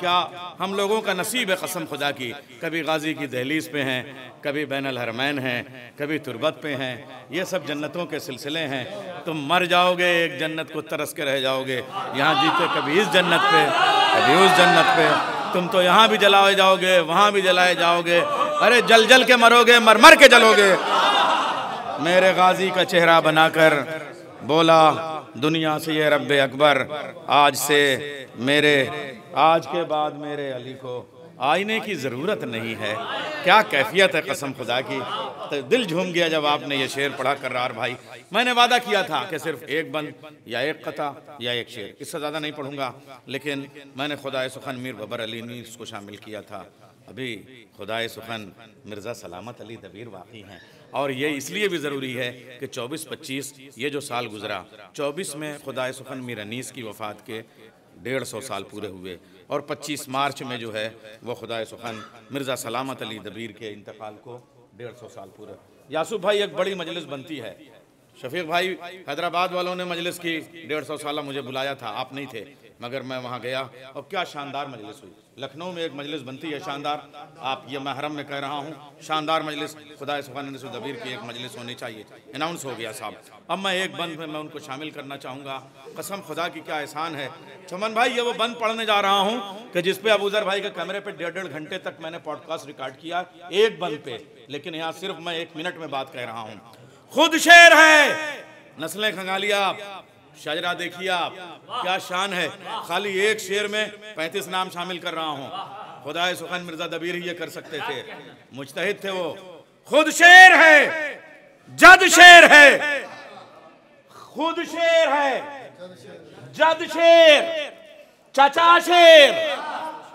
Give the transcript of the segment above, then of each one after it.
क्या हम लोगों का नसीब है कसम खुदा की, कभी गाजी की दहलीज पे हैं, कभी बैनुल हरमैन हैं, कभी तुरबत पे हैं। ये सब जन्नतों के सिलसिले हैं। तुम मर जाओगे एक जन्नत को तरस के रह जाओगे, यहाँ जीते कभी इस जन्नत पे कभी उस जन्नत पे। तुम तो यहाँ भी जलाए जाओगे वहाँ भी जलाए जाओगे, अरे जल जल के मरोगे, मर मर के जलोगे। मेरे गाजी का चेहरा बनाकर बोला दुनिया से ये रब्बे अकबर, आज से आज के बाद मेरे अली को आईने की ज़रूरत नहीं है। क्या कैफियत है कसम खुदा की। तो दिल झूम गया जब आपने ये शेर पढ़ा करार भाई। मैंने वादा किया था कि सिर्फ एक बंद या एक कता या एक शेर, इससे ज़्यादा नहीं पढ़ूंगा, लेकिन मैंने खुदाए सुखन मीर बबर अली नीस को शामिल किया था। अभी खुदाए सुखन मिर्ज़ा सलामत अली दबीर बाकी हैं, और ये इसलिए भी ज़रूरी है कि 24-25 ये जो साल गुजरा, 24 में खुदाए सुखन मीर अनीस की वफ़ात के 150 साल पूरे हुए, और 25 मार्च में जो है वो खुदाए सुखन मिर्ज़ा सलामत अली दबीर के इंतकाल को 150 साल पूरे। यासूफ भाई एक बड़ी मजलिस बनती है, शफीक भाई हैदराबाद वालों ने मजलिस की 150 साल मुझे बुलाया था, आप नहीं थे, मगर मैं वहाँ गया और क्या शानदार मजलिस हुई। लखनऊ में एक मजलिस बनती है शानदार, आप ये महरम में कह रहा हूँ, शानदार मजलिस खुदा सुब्हान दबीर की एक मजलिस होनी चाहिए। अनाउंस हो गया साहब। अब मैं एक बंद में मैं उनको शामिल करना चाहूँगा। कसम खुदा की क्या एहसान है चमन भाई, ये वो बंद पढ़ने जा रहा हूँ कि जिसपे अबूजर भाई के कैमरे पे 1.5 घंटे तक मैंने पॉडकास्ट रिकॉर्ड किया एक बंद पे, लेकिन यहाँ सिर्फ मैं 1 मिनट में बात कह रहा हूँ। खुद शेर है, नस्लें खंगालिया आप, शाजरा देखिए आप, क्या शान है। खाली एक शेर में 35 नाम शामिल कर रहा हूँ। खुदाए सुखन मिर्जा दबीर ही ये कर सकते थे, मुजतहिद थे वो। खुद शेर है, जद शेर है, खुद शेर है, जद शेर, चचा शेर,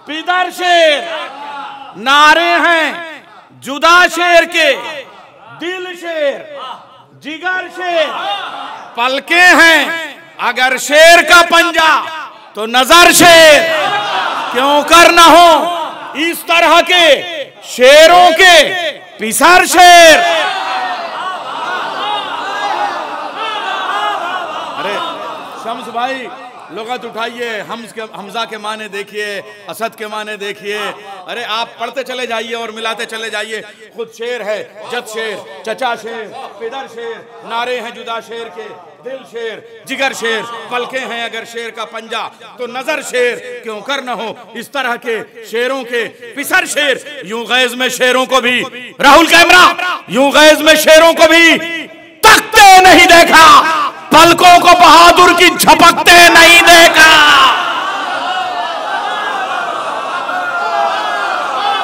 पिदर शेर, नारे हैं जुदा शेर के, दिल शेर, जिगर शेर, पलके हैं अगर शेर का पंजा तो नजर शेर। क्यों कर न हो इस तरह के शेरों के पिसर शेर। अरे शम्स भाई लुगत उठाइए, हमजा के माने देखिए, असद के माने देखिए। अरे आप पढ़ते चले जाइए और मिलाते चले जाइए। खुद शेर है, जद शेर, चचा शेर, पिदर शेर, नारे हैं जुदा शेर के, दिल शेर, जिगर शेर, पलके हैं अगर शेर का पंजा तो नजर शेर। क्यों कर न हो इस तरह के शेरों के पिसर शेर। यूं गैज में शेरों को भी, राहुल कैमरा, यूं गैज में शेरों को भी तकते नहीं देखा, पलकों को बहादुर की झपकते नहीं देखा।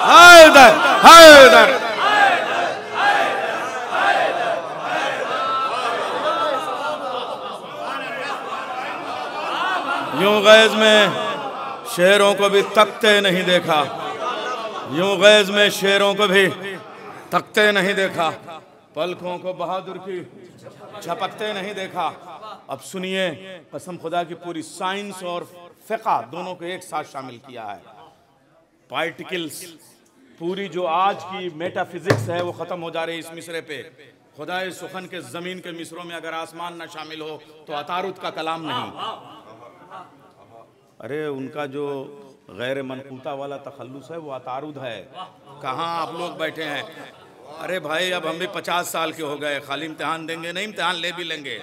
हैदर, हैदर, यूं गैज में शेरों को भी तकते नहीं देखा, यूं गैज में शेरों को भी तकते नहीं देखा, पलकों को बहादुर की झपकते नहीं देखा। अब सुनिए, कसम खुदा की पूरी साइंस और फ़िक़्ह दोनों को एक साथ शामिल किया है। पार्टिकल्स, पूरी जो आज की मेटाफिजिक्स है वो ख़त्म हो जा रही है इस मिसरे पे। खुदाए सुखन के ज़मीन के मिसरों में अगर आसमान ना शामिल हो तो अतारुद का कलाम नहीं। अरे उनका जो गैर मनकूता वाला तखल्लुस है वो अतारुद है। कहाँ आप लोग बैठे हैं? अरे भाई अब हम भी 50 साल के हो गए, खाली इम्तिहान देंगे नहीं, इम्तिहान ले भी लेंगे।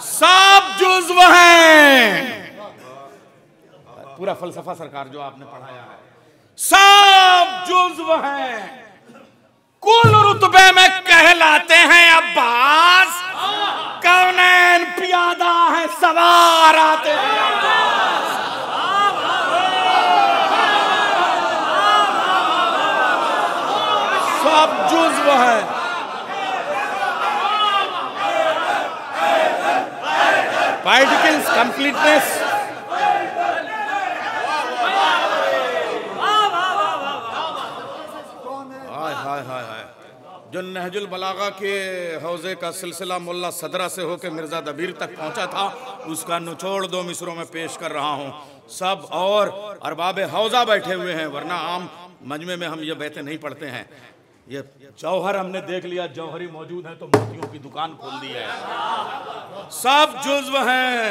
सब जुज़्व हैं, पूरा फलसफा सरकार जो आपने पढ़ाया है, सब जुज़्व हैं, कुल रुतबे में कहलाते हैं अब्बास, कौनैन पियादा है सवार आते हैं। सब जुज़्व है। पार्टिकल्स, कंप्लीटनेस, जो नहजुल बलागा के हौजे का सिलसिला मुल्ला सदरा से होकर मिर्ज़ा दबीर तक पहुंचा था, उसका निचोड़ 2 मिसरों में पेश कर रहा हूं। सब और अरबाब हौजा बैठे हुए हैं, वरना आम मजमे में हम ये बैतें नहीं पढ़ते हैं। ये जौहर हमने देख लिया, जौहरी मौजूद है तो मोतियों की दुकान खोल दी है। सब जुज़्व हैं,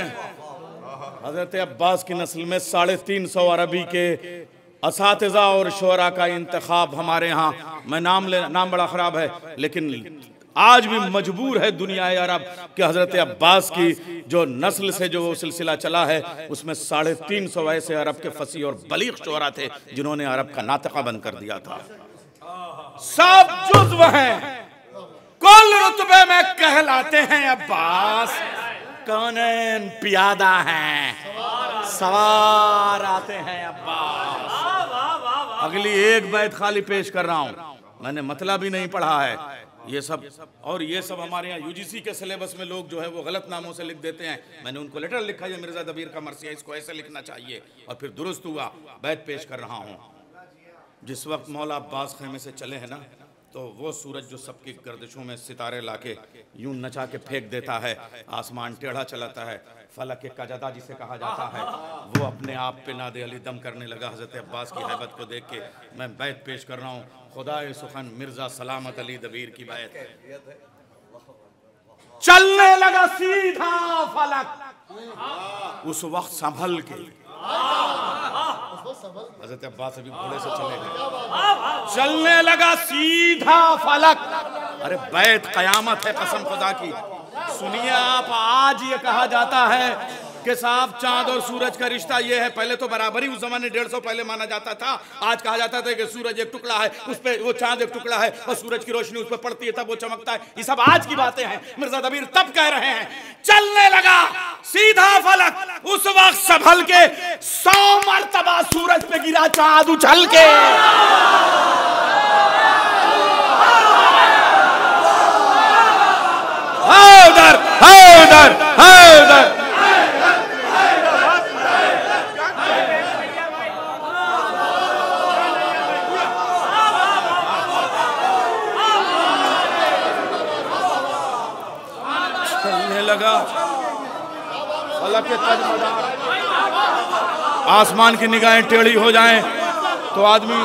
हजरत अब्बास की नस्ल में 350 अरबी के असातिज़ा और शोरा का इंतखाब हमारे यहाँ, मैं नाम बड़ा ख़राब है, लेकिन आज भी मजबूर है दुनिया अरब कि हज़रत अब्बास की जो नस्ल से जो सिलसिला चला है उसमें 350 ऐसे अरब के फसी और बलीग शोरा थे जिन्होंने अरब का नातका बंद कर दिया था। सब जुज़्व हैं, कुल रुतबे में कहलाते हैं अब्बास, कौनैन पियादा हैं, सवार आते हैं अब्बास। अगली एक बैत खाली पेश कर रहा हूं, मैंने मतलब ही नहीं पढ़ा है ये सब, और ये सब हमारे यहाँ यूजीसी के सिलेबस में लोग जो है वो गलत नामों से लिख देते हैं। मैंने उनको लेटर लिखा है मिर्ज़ा दबीर का मरसिया, इसको ऐसे लिखना चाहिए, और फिर दुरुस्त हुआ। बैत पेश कर रहा हूँ। जिस वक्त मौला अब्बास खेमे से चले हैं ना, तो वो सूरज जो सबकी गर्दिशों में सितारे लाके यूं नचा के फेंक देता है, आसमान टेढ़ा चलाता है, फलक के कजदा जिसे कहा जाता है वो अपने आप पे नादे अली दम करने लगा। हज़रत अब्बास की हैबत को देख के मैं बैत पेश कर रहा हूँ, खुदाए सुखन मिर्ज़ा सलामत अली दबीर की बैत। चलने लगा सीधा फलक उस वक्त संभल के, हज़रत अब्बास अभी घोड़े से चले गए, चलने लगा सीधा फलक। अरे बैत कयामत है कसम खुदा की। सुनिए आप, आज ये कहा जाता है कि साहब चांद और सूरज का रिश्ता ये है, पहले तो बराबरी उस जमाने 150 पहले माना जाता था। आज कहा जाता था कि सूरज एक टुकड़ा है, उस पे वो चांद एक टुकड़ा है और सूरज की रोशनी उस पर पड़ती है तब वो चमकता है। ये सब आज की बातें हैं। मिर्ज़ा दबीर तब कह रहे हैं चलने लगा सीधा फलक उस वक्त संभल के 100 मरतबा सूरज पे गिरा चांद उछल के। हैदर हैदर हैदर चलने लगा फलक के तजमदार। आसमान की निगाहें टेढ़ी हो जाएं तो आदमी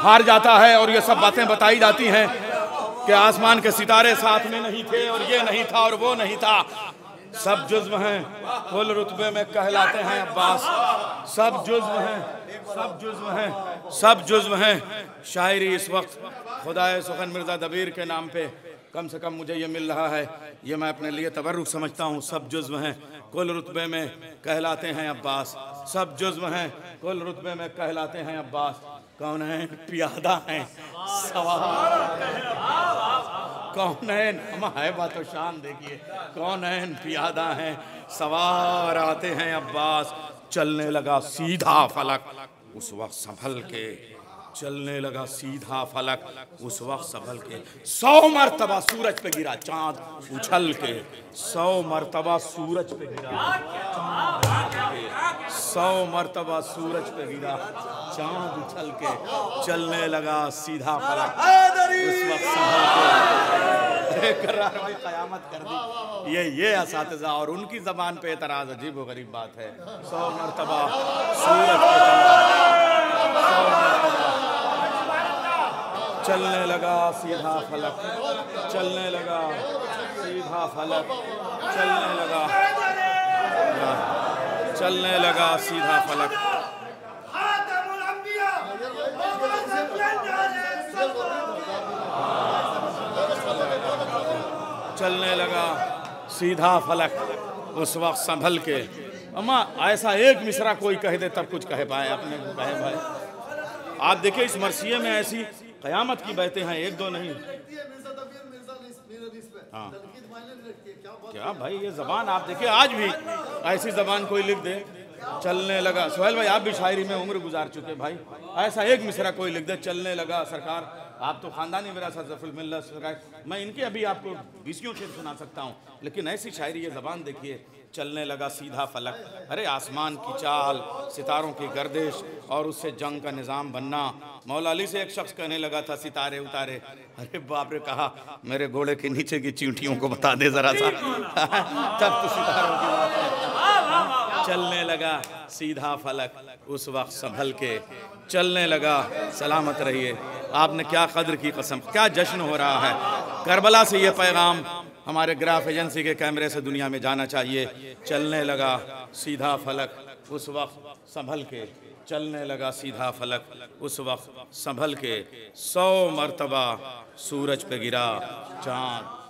हार जाता है, और ये सब बातें बताई जाती हैं कि आसमान के सितारे साथ में नहीं थे और ये नहीं था और वो नहीं था। सब जुज़्व हैं, कुल रुतबे में कहलाते हैं अब्बास। सब जुज़्व हैं, सब जुज़्व हैं, सब जुज़्व हैं। शायरी इस वक्त खुदाए सुखन मिर्ज़ा दबीर के नाम पे कम से कम मुझे ये मिल रहा है, ये मैं अपने लिए तबर्रुक समझता हूँ। सब जुज़्व हैं, कुल रुतबे में कहलाते हैं अब्बास। सब जुज़्व हैं, कुल रुतबे में कहलाते हैं अब्बास। कौन है? पियादा हैं, सवार। कौन है? हम है बात शान देखिए, कौन है? पियादा हैं, सवार आते हैं अब्बास। चलने लगा सीधा फलक उस वक्त संभल के, चलने लगा सीधा फलक उस वक्त संभल के। 100 मरतबा सूरज पे गिरा चांद उछल के, 100 मरतबा सूरज पे गिरा चांद उछल के, 100 मरतबा सूरज पे गिरा चांद उछल के। चलने लगा सीधा फलक उस वक्त संभल के। करार भाई कयामत कर दी। ये असातिज़ा और उनकी ज़बान पे एतराज़ अजीब व गरीब बात है। 100 मरतबा सूरज पे चलने लगा सीधा फलक, चलने लगा सीधा फलक, चलने लगा, चलने लगा सीधा फलक। चलने लगा सीधा फलक उस वक्त संभल के। अम्मा ऐसा एक मिसरा कोई कह दे तब कुछ कह पाए, अपने को कहे भाई। आप देखिए इस मरसिये में ऐसी कयामत की बैतें हैं, एक दो नहीं। हाँ क्या भाई ये जबान आप देखिए, आज भी ऐसी जबान कोई लिख दे। चलने लगा, सोहेल भाई आप भी शायरी में उम्र गुजार चुके भाई, ऐसा एक मिसरा कोई लिख दे। चलने लगा सरकार, आप तो खानदानी विरासत ज़फ़रुल मिल्लत सरकार, मैं इनके अभी आपको 20 शेर सुना सकता हूँ, लेकिन ऐसी शायरी ये ज़बान देखिए। चलने लगा सीधा फलक, अरे आसमान की चाल, सितारों की गर्दिश और उससे जंग का निज़ाम बनना। मौला अली से एक शख्स कहने लगा था सितारे उतारे, अरे बाप रे, कहा मेरे घोड़े के नीचे की चींटियों को बता दे ज़रा सा तब तो सितारों की बात है। चलने लगा सीधा फलक उस वक्त संभल के, चलने लगा। सलामत रहिए। आपने क्या कद्र की कसम, क्या जश्न हो रहा है। करबला से ये पैगाम हमारे ग्राफ एजेंसी के कैमरे से दुनिया में जाना चाहिए। चलने लगा सीधा फलक, उस वक्त संभल के, चलने लगा सीधा फलक, उस वक्त संभल के, 100 मरतबा सूरज पे गिरा चाँद।